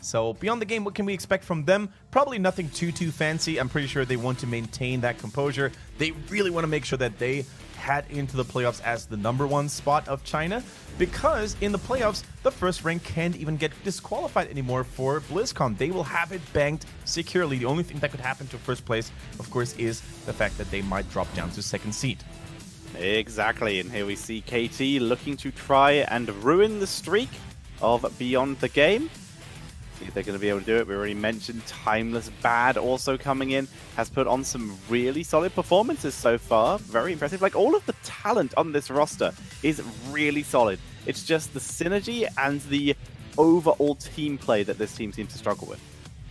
So beyond the game, what can we expect from them? Probably nothing too fancy. I'm pretty sure they want to maintain that composure. They really want to make sure that they head into the playoffs as the #1 spot of China, because in the playoffs, the first rank can't even get disqualified anymore for BlizzCon. They will have it banked securely. The only thing that could happen to first place, of course, is the fact that they might drop down to second seed. Exactly, and here we see KT looking to try and ruin the streak of Beyond the Game. See if they're going to be able to do it. We already mentioned Timeless Bad also coming in, has put on some really solid performances so far. Very impressive. Like, all of the talent on this roster is really solid. It's just the synergy and the overall team play that this team seems to struggle with.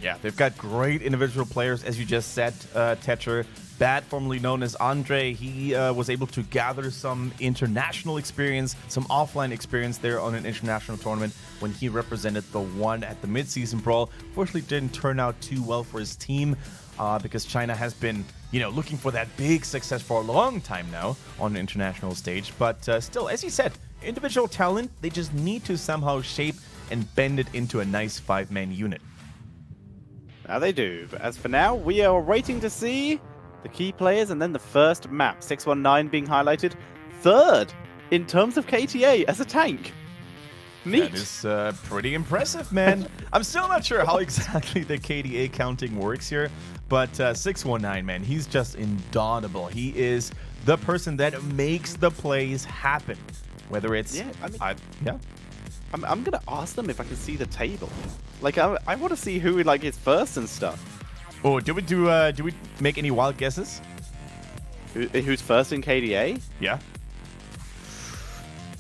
Yeah, they've got great individual players, as you just said, Tetcher. Bad, formerly known as Andre, he was able to gather some international experience, some offline experience there on an international tournament when he represented the one at the mid-season brawl. Fortunately, didn't turn out too well for his team because China has been, looking for that big success for a long time now on an international stage. But still, as you said, individual talent, they just need to somehow shape and bend it into a nice 5-man unit. Now they do, but as for now, we are waiting to see the key players and then the first map. 619 being highlighted. Third in terms of KTA as a tank. Neat. That is pretty impressive, man. I'm still not sure how exactly the KTA counting works here, but 619, man, he's just indomitable. He is the person that makes the plays happen. Whether it's... I'm going to ask them if I can see the table. Like, I want to see who like is first and stuff. Oh, do we make any wild guesses? Who's first in KDA? Yeah.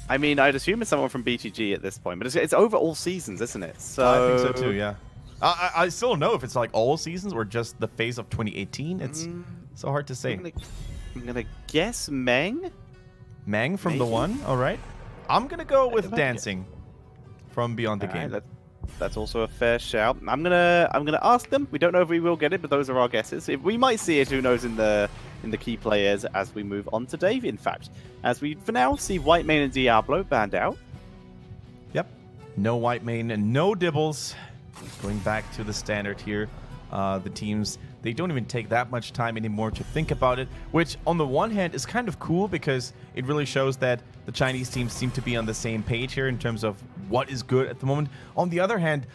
I mean, I'd assume it's someone from BTG at this point, but it's over all seasons, isn't it? So I think so too, yeah. I still don't know if it's like all seasons or just the phase of 2018. It's so hard to say. I'm gonna guess Meng. Meng from the one, all right. I'm gonna go with Dancing from Beyond the Game. Right, that's also a fair shout. I'm gonna ask them. We don't know if we will get it, but those are our guesses. If we might see it, who knows, in the key players as we move on to Dave. In fact, as we for now see Whitemane and Diablo banned out. Yep, no Whitemane and no Dibbles. Going back to the standard here. The teams, they don't even take that much time anymore to think about it, which on the one hand is kind of cool because it really shows that the Chinese teams seem to be on the same page here in terms of what is good at the moment. On the other hand,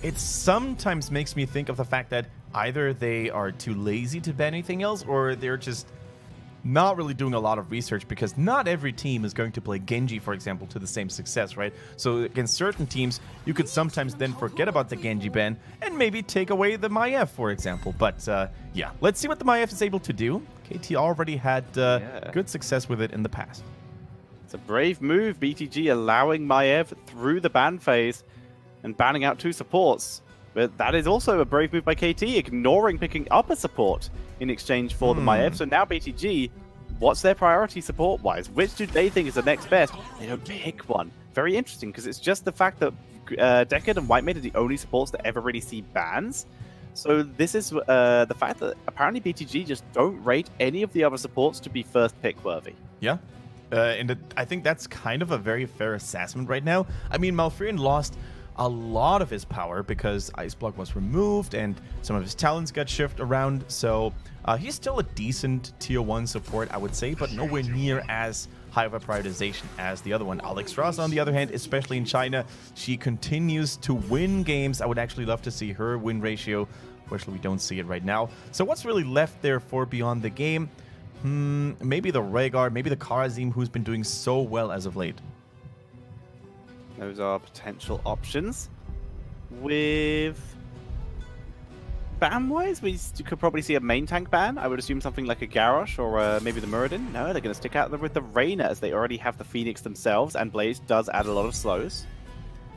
it sometimes makes me think of the fact that either they are too lazy to ban anything else or they're just not really doing a lot of research, because not every team is going to play Genji, for example, to the same success, right? So against certain teams, you could sometimes then forget about the Genji ban and maybe take away the Maiev, for example. But yeah, let's see what the Maiev is able to do. KT already had good success with it in the past. It's a brave move, BTG allowing Maiev through the ban phase and banning out 2 supports. But that is also a brave move by KT, ignoring picking up a support in exchange for the Maiev. So now BTG, what's their priority support-wise? Which do they think is the next best? They don't pick one. Very interesting, because it's just the fact that Decade and Whitemane are the only supports that ever really see bans. So this is the fact that apparently BTG just don't rate any of the other supports to be first pick worthy. Yeah. And I think that's kind of a very fair assessment right now. I mean, Malfurion lost a lot of his power because Ice Block was removed and some of his talents got shifted around. So he's still a decent tier 1 support, I would say, but nowhere near as high of a prioritization as the other one. Alex Ross, on the other hand, especially in China, she continues to win games. I would actually love to see her win ratio. Unfortunately, we don't see it right now. So what's really left there for Beyond the Game? Maybe the Rhaegar, maybe the Kharazim, who's been doing so well as of late. Those are potential options. With ban-wise, we could probably see a main tank ban. I would assume something like a Garrosh or maybe the Muradin. No, they're going to stick out there with the Reyna, as they already have the Phoenix themselves, and Blaze does add a lot of slows.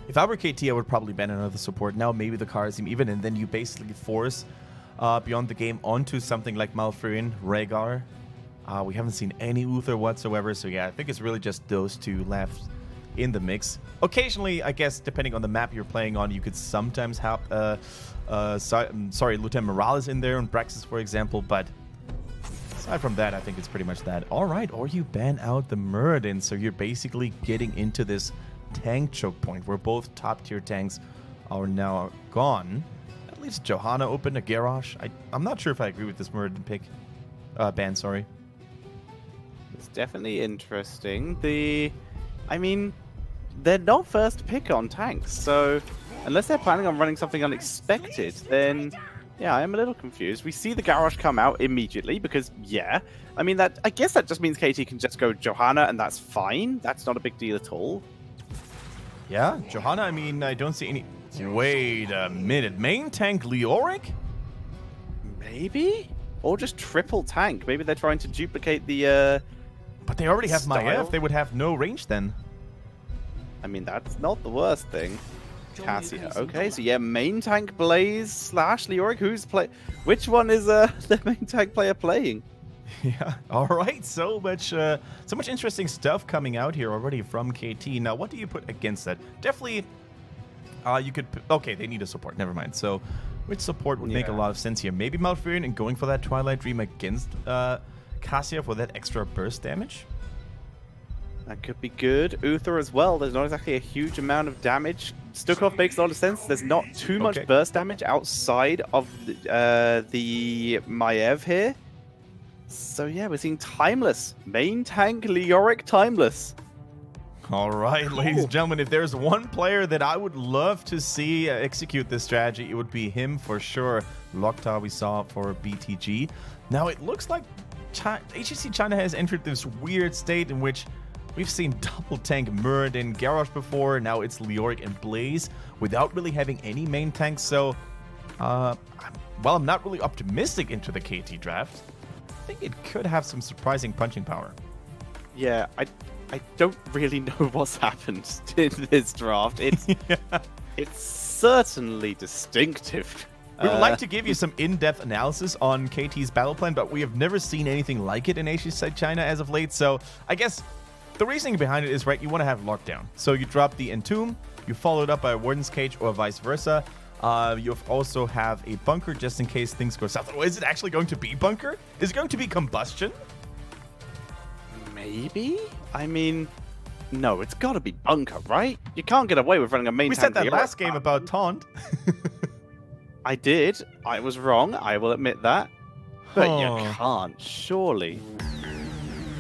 If I were KT, I would probably ban another support. Now maybe the Kharazim even, and then you basically force Beyond the Game onto something like Malfurion, Rhaegar. We haven't seen any Uther whatsoever, so yeah, I think it's really just those two left in the mix. Occasionally, I guess, depending on the map you're playing on, you could sometimes have Lieutenant Morales in there on Braxis, for example, but aside from that, I think it's pretty much that. All right, or you ban out the Muradin, so you're basically getting into this tank choke point where both top tier tanks are now gone. That leaves Johanna open, a Garrosh. I'm not sure if I agree with this Muradin pick. Ban, sorry. It's definitely interesting. I mean, they're not first to pick on tanks, so unless they're planning on running something unexpected, then yeah, I'm a little confused. We see the Garrosh come out immediately because, yeah, I mean, I guess that just means KT can just go Johanna, and that's fine. That's not a big deal at all. Yeah, Johanna, I mean, I don't see any... Wait a minute. Main tank Leoric? Maybe? Or just triple tank. Maybe they're trying to duplicate the... But they already have style. Maiev. They would have no range then. I mean, that's not the worst thing. Cassia. Okay, so yeah, main tank Blaze / Leoric. Which one is the main tank player playing? Yeah. All right. So much interesting stuff coming out here already from KT. Now, what do you put against that? Definitely, you could. Okay, they need a support. Never mind. So, which support would make a lot of sense here? Maybe Malfurion and going for that Twilight Dream against Cassia for that extra burst damage. That could be good. Uther as well. There's not exactly a huge amount of damage. Stukov makes a lot of sense. There's not too much burst damage outside of the Maiev here. So yeah, we're seeing Timeless. Main tank Leoric Timeless. All right, ladies and gentlemen, if there's one player that I would love to see execute this strategy, it would be him for sure. Lokta we saw for BTG. Now it looks like HGC China has entered this weird state in which we've seen double tank Muradin Garrosh before. Now it's Leoric and Blaze without really having any main tanks. So, well, I'm not really optimistic into the KT draft. I think it could have some surprising punching power. Yeah, I don't really know what's happened in this draft. It's certainly distinctive. We would like to give you some in-depth analysis on KT's battle plan, but we have never seen anything like it in HGC China as of late. So I guess the reasoning behind it is, right, you want to have lockdown. So you drop the Entomb, you follow it up by a Warden's Cage or vice versa. You also have a bunker just in case things go south. Oh, is it actually going to be bunker? Is it going to be combustion? Maybe? I mean, no, it's got to be bunker, right? You can't get away with running a main tank. We said that last game about taunt. I did. I was wrong. I will admit that. But you can't, surely.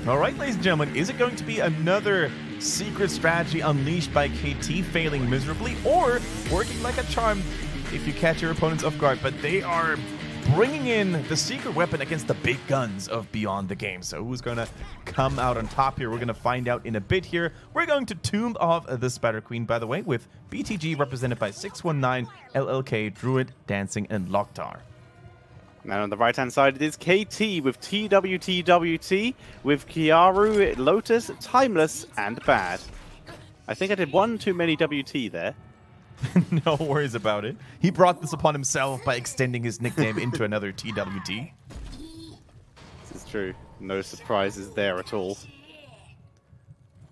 All right, ladies and gentlemen, is it going to be another secret strategy unleashed by KT failing miserably, or working like a charm if you catch your opponents off guard? But they are bringing in the secret weapon against the big guns of Beyond the Game. So who's going to come out on top here? We're going to find out in a bit here. We're going to tomb off the Spider Queen, by the way, with BTG represented by 619, LLK, Druid, Dancing, and Loktar. And on the right-hand side, it is KT with TWTWT, with Kiaru, Lotus, Timeless, and Bad. I think I did one too many WT there. No worries about it. He brought this upon himself by extending his nickname into another TWT. This is true. No surprises there at all.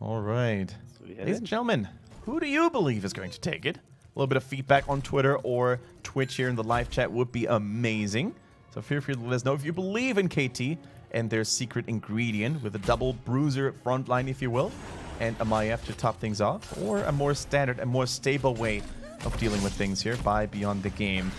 All right. Ladies and gentlemen, who do you believe is going to take it? A little bit of feedback on Twitter or Twitch here in the live chat would be amazing. So feel free to let us know if you believe in KT and their secret ingredient with a double bruiser front line, if you will, and a Maiev to top things off, or a more standard and more stable way of dealing with things here by Beyond the Game.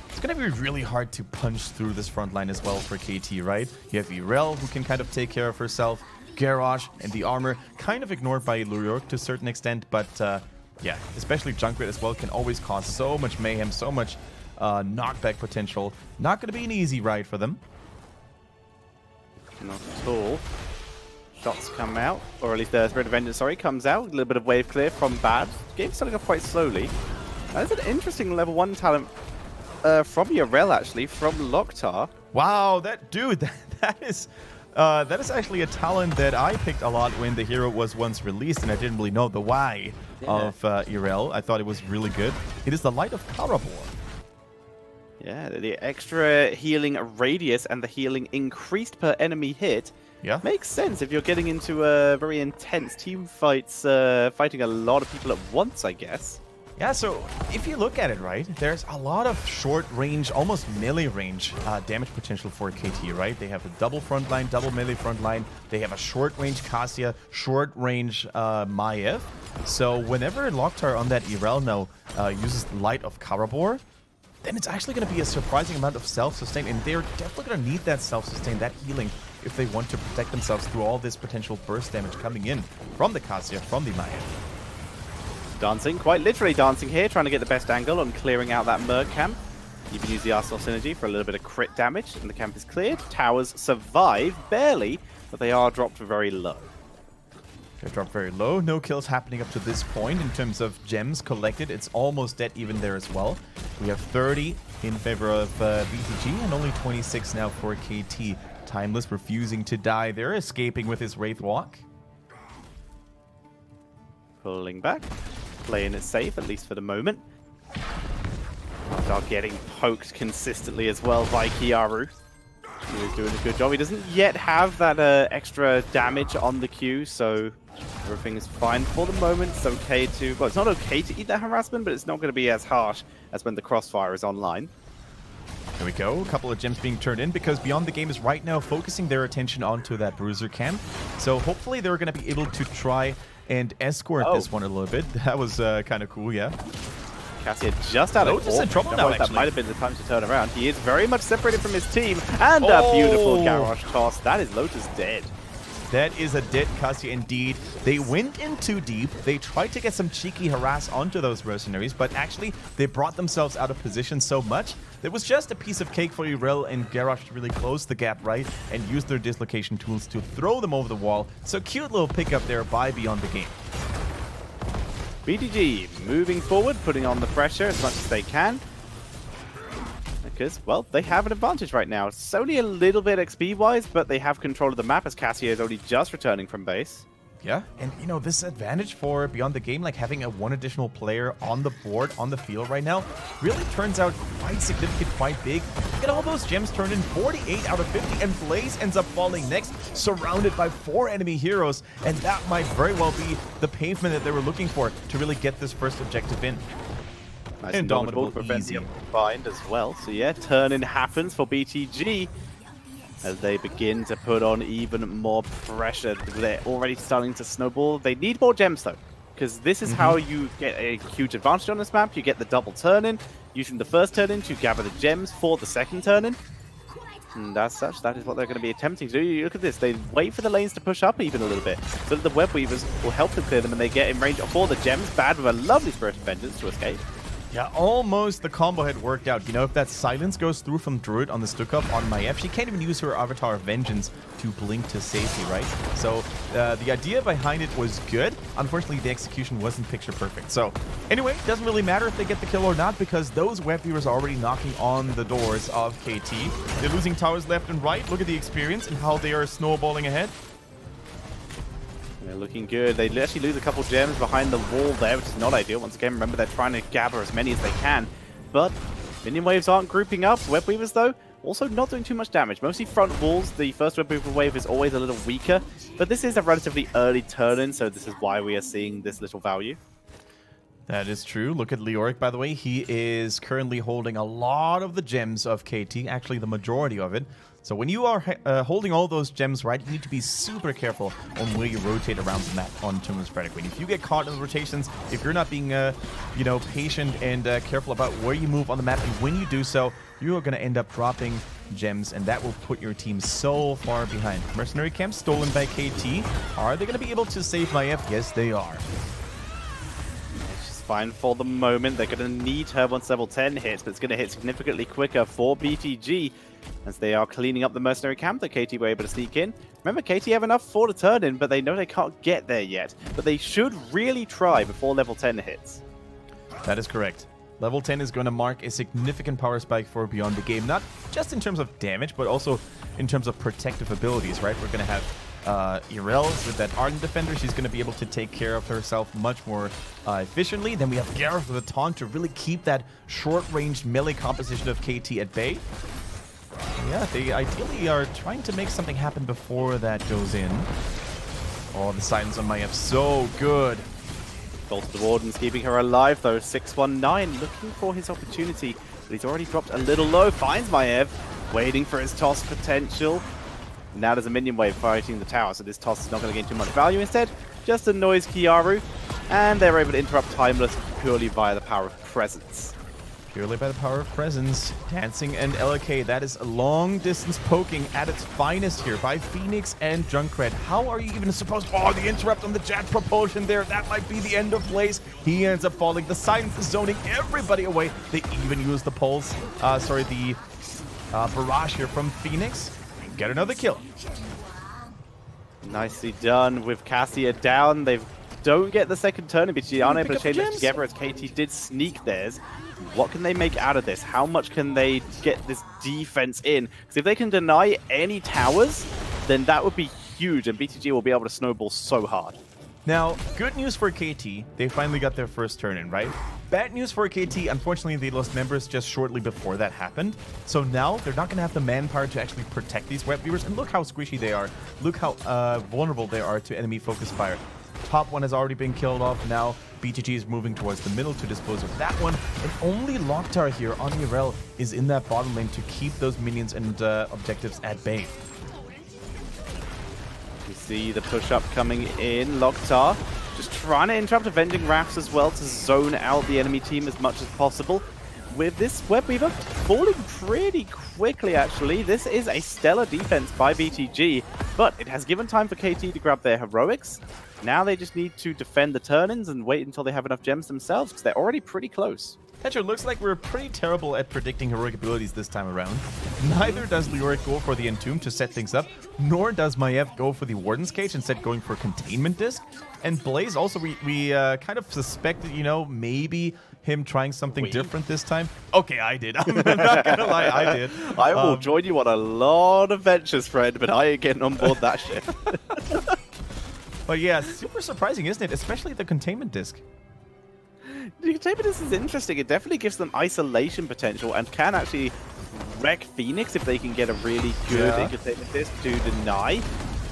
It's going to be really hard to punch through this front line as well for KT, right? You have Irel, who can kind of take care of herself, Garrosh, and the armor kind of ignored by Leoric to a certain extent, but yeah, especially Junkrat as well can always cause so much mayhem, so much knockback potential. Not going to be an easy ride for them. Not at all. Shots come out, or at least the Spirit of Vengeance, sorry, comes out. A little bit of wave clear from Bad. Game's starting off quite slowly. That is an interesting level 1 talent from Yarel, actually, from Loktar. Wow, that dude, that is actually a talent that I picked a lot when the hero was once released, and I didn't really know the why of Irel. I thought it was really good. It is the Light of Karabor. Yeah, the extra healing radius and the healing increased per enemy hit makes sense if you're getting into very intense team fights, fighting a lot of people at once, I guess. Yeah, so if you look at it, right, there's a lot of short range, almost melee range damage potential for KT, right? They have a double front line, double melee front line. They have a short range Cassia, short range Maiev. So whenever Loktar on that Irel now uses Light of Karabor, then it's actually going to be a surprising amount of self-sustain, and they're definitely going to need that self-sustain, that healing, if they want to protect themselves through all this potential burst damage coming in from the Cassia, from the Maiev. Dancing, quite literally dancing here, trying to get the best angle on clearing out that Merc camp. You can use the Arsenal synergy for a little bit of crit damage, and the camp is cleared. Towers survive, barely, but they are dropped very low. They're dropped very low. No kills happening up to this point in terms of gems collected. It's almost dead even there as well. We have 30 in favor of BTG and only 26 now for KT. Timeless refusing to die. They're escaping with his Wraith Walk. Pulling back. Playing it safe, at least for the moment. Are getting poked consistently as well by Kiaru. He is doing a good job. He doesn't yet have that extra damage on the Q, so everything is fine for the moment. It's okay to... Well, it's not okay to eat that harassment, but it's not going to be as harsh as when the crossfire is online. There we go. A couple of gems being turned in because Beyond the Game is right now focusing their attention onto that Bruiser camp. So hopefully they're going to be able to try and escort this one a little bit. That was kind of cool, yeah. Cassia just out of Lotus in trouble now, that might have been the time to turn around. He is very much separated from his team. And a beautiful garage toss. That is Lotus dead. That is a dead Cassia indeed. They went in too deep. They tried to get some cheeky harass onto those mercenaries, but actually they brought themselves out of position so much. It was just a piece of cake for Irel and Garrosh to really close the gap, right, and use their dislocation tools to throw them over the wall. So cute little pickup there by Beyond the Game. BTG moving forward, putting on the pressure as much as they can. Because, well, they have an advantage right now. It's only a little bit XP-wise, but they have control of the map as Cassia is only just returning from base. Yeah, and you know, this advantage for Beyond the Game, like having one additional player on the board, on the field right now, really turns out quite significant, quite big. Look at all those gems turned in, 48 out of 50, and Blaze ends up falling next, surrounded by 4 enemy heroes, and that might very well be the pavement that they were looking for to really get this first objective in. Nice Indomitable, easy find as well. So yeah, turn-in happens for BTG. As they begin to put on even more pressure. They're already starting to snowball. They need more gems, though, because this is how you get a huge advantage on this map. You get the double turn-in, using the first turn-in to gather the gems for the second turn-in. And as such, that is what they're going to be attempting to do. You look at this. They wait for the lanes to push up even a little bit, so that the Web Weavers will help them clear them, and they get in range for the gems. Bad with a lovely Spirit of Vengeance to escape. Yeah, almost the combo had worked out. You know, if that silence goes through from Druid on the Stukov on Maiev, she can't even use her Avatar of Vengeance to blink to safety, right? So the idea behind it was good. Unfortunately, the execution wasn't picture perfect. So anyway, it doesn't really matter if they get the kill or not because those Web Weavers are already knocking on the doors of KT. They're losing towers left and right. Look at the experience and how they are snowballing ahead. They're looking good. They actually lose a couple gems behind the wall there, which is not ideal. Once again, remember, they're trying to gather as many as they can. But minion waves aren't grouping up. Web Weavers, though, also not doing too much damage. Mostly front walls. The first Web Weaver wave is always a little weaker. But this is a relatively early turn-in, so this is why we are seeing this little value. That is true. Look at Leoric, by the way. He is currently holding a lot of the gems of KT, actually the majority of it. So when you are holding all those gems, right, you need to be super careful on where you rotate around the map on Tumulus Predicate. If you get caught in the rotations, if you're not being, you know, patient and careful about where you move on the map, and when you do so, you are going to end up dropping gems, and that will put your team so far behind. Mercenary camp stolen by KT. Are they going to be able to save Maiev? Yes, they are. She's fine for the moment. They're going to need her once level 10 hits, but it's going to hit significantly quicker for BTG. As they are cleaning up the mercenary camp that KT were able to sneak in. Remember, KT have enough for the turn-in, but they know they can't get there yet. But they should really try before level 10 hits. That is correct. Level 10 is going to mark a significant power spike for Beyond the Game, not just in terms of damage, but also in terms of protective abilities, right? We're going to have Irel with that Ardent Defender. She's going to be able to take care of herself much more efficiently. Then we have Gareth with a taunt to really keep that short-range melee composition of KT at bay. Yeah, they ideally are trying to make something happen before that goes in. Oh, the silence on Maiev, so good. Bolt of the Wardens keeping her alive though. 619 looking for his opportunity, but he's already dropped a little low. Finds Maev, waiting for his toss potential. Now there's a minion wave fighting the tower, so this toss is not going to gain too much value. Instead, just annoys Kiaru, and they're able to interrupt Timeless purely via the power of presence. Purely by the power of presence. Dancing and LK, that is long distance poking at its finest here by Phoenix and Junkrat. How are you even supposed to... Oh, the interrupt on the Jet propulsion there. That might be the end of Blaze. He ends up falling. The silence is zoning everybody away. They even use the pulse. The barrage here from Phoenix. Get another kill. Nicely done with Cassia down. They don't get the second turn, but they are unable to chain this together as KT did sneak theirs. What can they make out of this? How much can they get this defense in? Because if they can deny any towers, then that would be huge, and BTG will be able to snowball so hard. Now, good news for KT. They finally got their first turn in, right? Bad news for KT, unfortunately, they lost members just shortly before that happened. So now they're not going to have the manpower to actually protect these web weavers. And look how squishy they are. Look how vulnerable they are to enemy focus fire. Top one has already been killed off. Now BTG is moving towards the middle to dispose of that one. And only Loktar here on Irel is in that bottom lane to keep those minions and objectives at bay. You see the push-up coming in. Loktar just trying to interrupt Avenging Wraths as well to zone out the enemy team as much as possible. With this Web Weaver falling pretty quickly, actually. This is a stellar defense by BTG, but it has given time for KT to grab their heroics. Now they just need to defend the turn-ins and wait until they have enough gems themselves, because they're already pretty close. Tetra, looks like we're pretty terrible at predicting heroic abilities this time around. Neither does Leoric go for the Entomb to set things up, nor does Maev go for the Warden's Cage, instead going for Containment Disc. And Blaze also, we kind of suspected, you know, maybe him trying something different this time. Okay, I did. I'm not gonna lie, I did. I will join you on a lot of ventures, friend, but I ain't getting on board that shit. But yeah, super surprising, isn't it? Especially the Containment Disc. The Containment Disc is interesting. It definitely gives them isolation potential and can actually wreck Phoenix if they can get a really good Containment Disc to deny.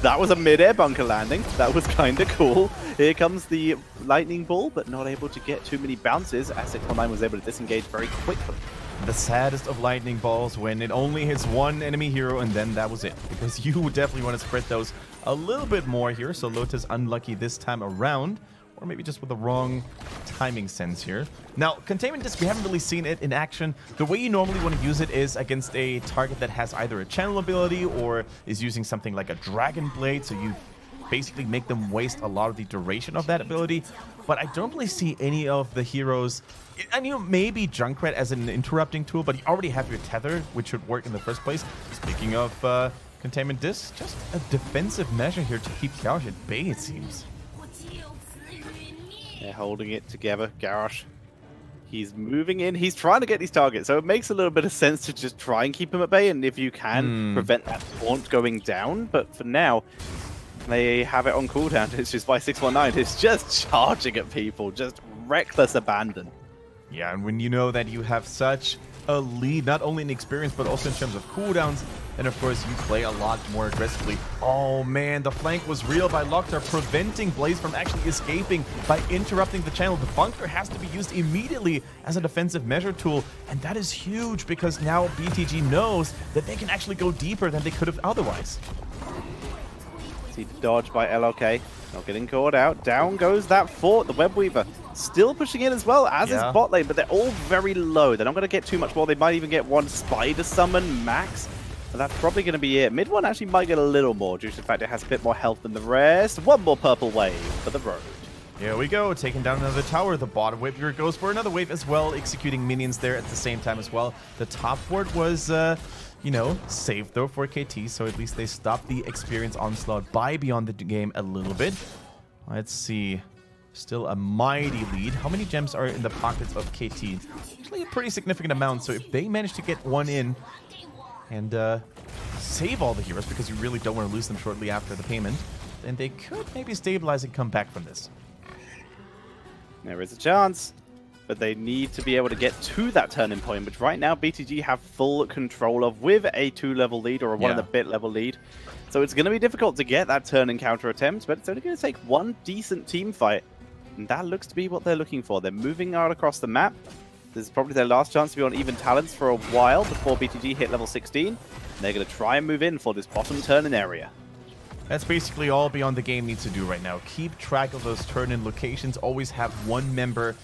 That was a mid-air bunker landing. That was kind of cool. Here comes the lightning ball, but not able to get too many bounces as 619 was able to disengage very quickly. The saddest of lightning balls when it only hits one enemy hero and then that was it. Because you definitely want to spread those a little bit more here. So Lotus unlucky this time around. Or maybe just with the wrong timing sense here. Now, Containment Disc, we haven't really seen it in action. The way you normally want to use it is against a target that has either a channel ability or is using something like a Dragon Blade, so you basically make them waste a lot of the duration of that ability. But I don't really see any of the heroes... And you know, maybe Junkrat as an interrupting tool, but you already have your Tether, which should work in the first place. Speaking of Containment Disc, just a defensive measure here to keep Garrosh at bay, it seems. They're holding it together. Garrosh, he's moving in. He's trying to get these targets, so it makes a little bit of sense to just try and keep him at bay, and if you can, prevent that taunt going down. But for now, they have it on cooldown. It's just by 619. It's just charging at people. Just reckless abandon. Yeah, and when you know that you have such a lead, not only in experience, but also in terms of cooldowns, and of course you play a lot more aggressively. Oh man, the flank was real by Loktar, preventing Blaze from actually escaping by interrupting the channel. The bunker has to be used immediately as a defensive measure tool, and that is huge because now BTG knows that they can actually go deeper than they could have otherwise. See the dodge by LLK, not getting caught out. Down goes that fort. The Web Weaver still pushing in as well as his bot lane, but they're all very low. They're not going to get too much more. They might even get one Spider Summon max. But that's probably going to be it. Mid one actually might get a little more due to the fact it has a bit more health than the rest. One more purple wave for the road. Here we go, taking down another tower. The bottom wave here goes for another wave as well, executing minions there at the same time as well. The top ward was, you know, saved though for KT, so at least they stopped the experience onslaught by beyond the game a little bit. Let's see. Still a mighty lead. How many gems are in the pockets of KT? Actually a pretty significant amount, so if they manage to get one in and save all the heroes, because you really don't want to lose them shortly after the payment, then they could maybe stabilize and come back from this. There is a chance, but they need to be able to get to that turning point, which right now BTG have full control of with a 2-level lead or a 1 and a bit level lead. So it's going to be difficult to get that turn and counter attempt, but it's only going to take one decent team fight. And that looks to be what they're looking for. They're moving out across the map. This is probably their last chance to be on even talents for a while before BTG hit level 16. And they're going to try and move in for this bottom turn-in area. That's basically all Beyond the Game needs to do right now. Keep track of those turn-in locations. Always have one member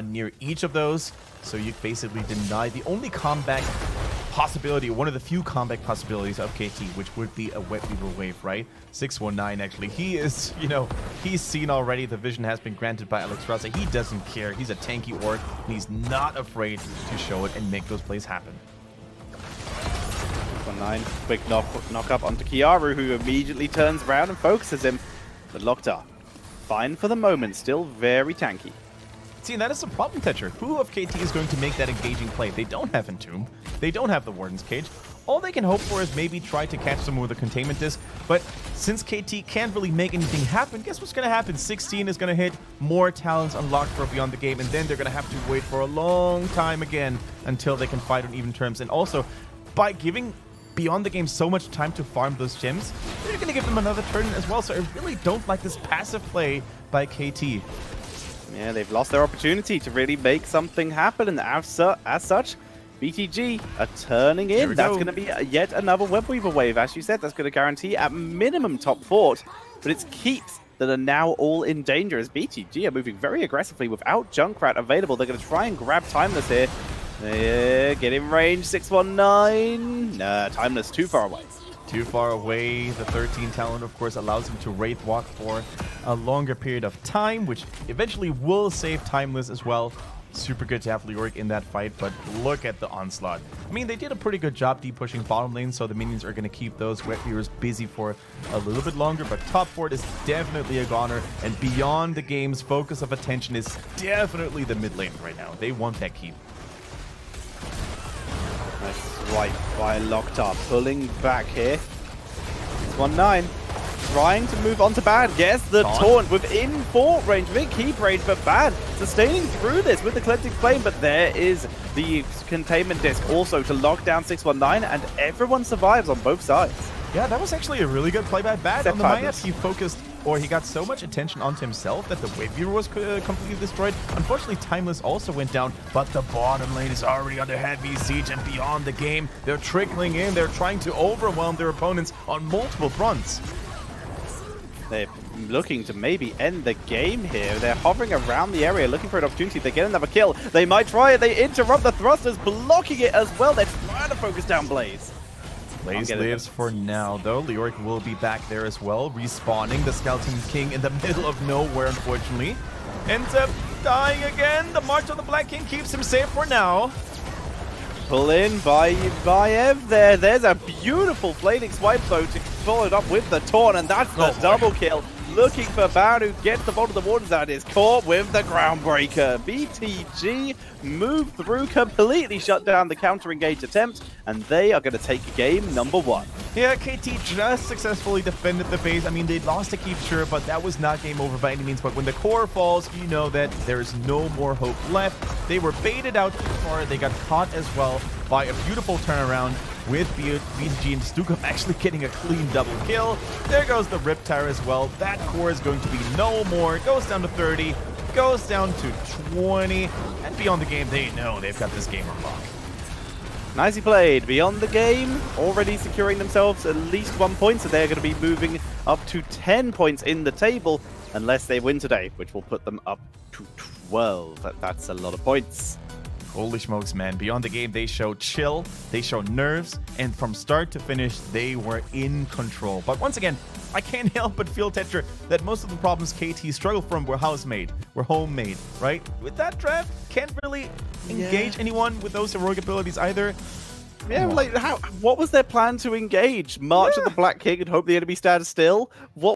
near each of those. So you basically deny the only comeback possibility, one of the few comeback possibilities of KT, which would be a Wet Weaver wave, right? 619 actually. He is, you know, he's seen already. The vision has been granted by Alex Rasa. He doesn't care. He's a tanky orc, and he's not afraid to show it and make those plays happen. 619, quick knock up onto Kiaru, who immediately turns around and focuses him. But locked up. Fine for the moment, still very tanky. See, and that is the problem, Tetcher. Who of KT is going to make that engaging play? They don't have Entomb. They don't have the Warden's Cage. All they can hope for is maybe try to catch someone with a Containment Disc. But since KT can't really make anything happen, guess what's going to happen? 16 is going to hit, more talents unlocked for Beyond the Game, and then they're going to have to wait for a long time again until they can fight on even terms. And also, by giving Beyond the Game so much time to farm those gems, they're going to give them another turn as well. So I really don't like this passive play by KT. Yeah, they've lost their opportunity to really make something happen, and as such, BTG are turning in. That's going to be yet another Web Weaver wave. As you said, that's going to guarantee at minimum top fort, but it's keeps that are now all in danger as BTG are moving very aggressively without Junkrat available. They're going to try and grab Timeless here. Get in range, 619. Nah, Timeless too far away. Too far away. The 13 talent, of course, allows him to Wraith Walk for a longer period of time, which eventually will save Timeless as well. Super good to have Leoric in that fight, but look at the onslaught. I mean, they did a pretty good job pushing bottom lane, so the minions are going to keep those Wet Weavers busy for a little bit longer, but top fort is definitely a goner, and Beyond the Game's focus of attention is definitely the mid lane right now. They want that keep. Nice swipe by Locked Up, pulling back here. 619. Trying to move on to Bad. Gets the taunt within fort range, within keep range, but Bad sustaining through this with the Ecliptic Flame. But there is the Containment Disc also to lock down 619, and everyone survives on both sides. Yeah, that was actually a really good play by Bad. On the Mayas, he focused, or he got so much attention onto himself that the Wave Weaver was completely destroyed. Unfortunately, Timeless also went down, but the bottom lane is already under heavy siege, and Beyond the Game, they're trickling in. They're trying to overwhelm their opponents on multiple fronts. They're looking to maybe end the game here. They're hovering around the area looking for an opportunity. They get another kill. They might try it. They interrupt the thrusters, blocking it as well. They're trying to focus down Blaze. Blaze lives for now, though. Leoric will be back there as well, respawning. The Skeleton King in the middle of nowhere, unfortunately. Ends up dying again. The March of the Black King keeps him safe for now. Pull in by Ev there. There's a beautiful flaming swipe, though, to follow it up with the taunt, and that's the double kill. Looking for Baron, who gets the bottom of the waters and is caught with the Groundbreaker. BTG move through, completely shut down the counter-engage attempt, and they are going to take game number 1. Yeah, KT just successfully defended the base. I mean, they lost a keep, sure, but that was not game over by any means. But when the core falls, you know that there is no more hope left. They were baited out too far. They got caught as well by a beautiful turnaround with BTG and Stukov actually getting a clean double kill. There goes the Riptire as well. That core is going to be no more. It goes down to 30, goes down to 20, and Beyond the Game, they know they've got this game unlocked. Nicely played. Beyond the Game, already securing themselves at least 1 point, so they're going to be moving up to 10 points in the table, unless they win today, which will put them up to 12. That's a lot of points. Holy smokes, man. Beyond the Game, they showed chill, they showed nerves, and from start to finish, they were in control. But once again, I can't help but feel, Tetra, that most of the problems KT struggled from were house-made, were homemade, right? With that draft, can't really engage anyone with those heroic abilities either. Yeah, like, what was their plan to engage? March of the Black King and hope the enemy stands still? What